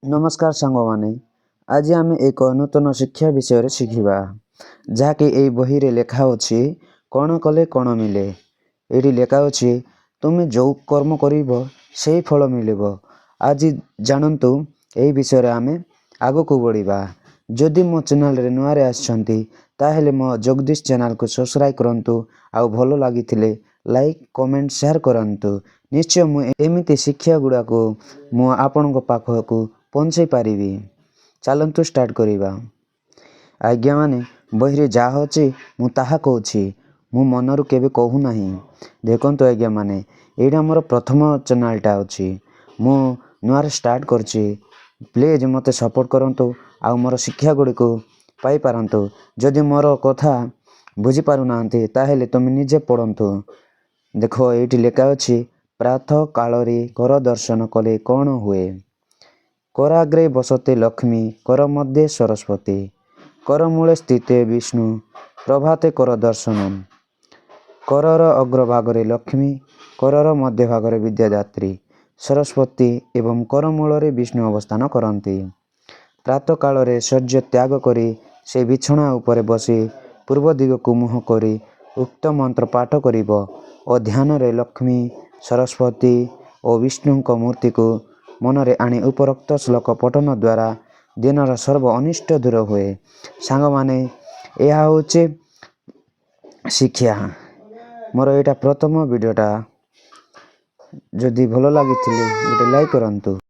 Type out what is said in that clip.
नमस्कार सांगमाने आज आम एक नूतन शिक्षा विषय शिखा जहाँकि यही बही रे लेखा अच्छी कौन कले कौन मिले। ये लेखा अच्छी तुम्हें जो कर्म कर फल मिल। आज जानतु यही विषय आम आग को बढ़ा। जदि मो चैनल रे नुआरे आसले मो जगदीश चैनल को सब्सक्राइब करंतु आउ भल लगी लाइक कमेंट शेयर करंतु। निश्चय मुझे शिक्षा गुड़ा को मु आपण पाखक पहुँचे पारिबी। चलतु स्टार्ट करिबा। आज्ञा माने बही जहाँ अच्छी मु ताहा कहूँ मु मनरु केबे कहू नाही। देखंतु आज्ञा माने एटा मोर प्रथम चैनलटा अच्छी मु नुआर स्टार्ट करछि। प्लीज मते सपोर्ट करंतु आ मोर शिक्षा गुड़ी को पाई पारंतु। जदि मोर कथा बुझी पारु नांती ताहेले तुम निजे पढ़ंतु। देखो ये लेखा अच्छी प्रातः काल कर दर्शन कले कौन हुए। कराग्रे बसते लक्ष्मी कर मध्य सरस्वती कर मूले स्थिते विष्णु प्रभाते कर दर्शन। करर अग्रभागरे लक्ष्मी करर मध्य भागरे विद्यादात्री सरस्वती एवं कर मूल विष्णु अवस्थान करती। प्रातः काल शौर्य त्याग करी से बिछଣା उपरे बसी पूर्व दिग को मुह करी उक्त मंत्र पाठ करिब और ध्यान रे लक्ष्मी सरस्वती और विष्णु मूर्ति को मनरे आनी उपरोक्त श्लोक पठन द्वारा दिनर सर्व अनिष्ट दूर हुए। सांग माने यह हूँ शिक्षा। मोर यहाँ प्रथम वीडियोटा जदि भल लगी गोटे लाइक करंतु।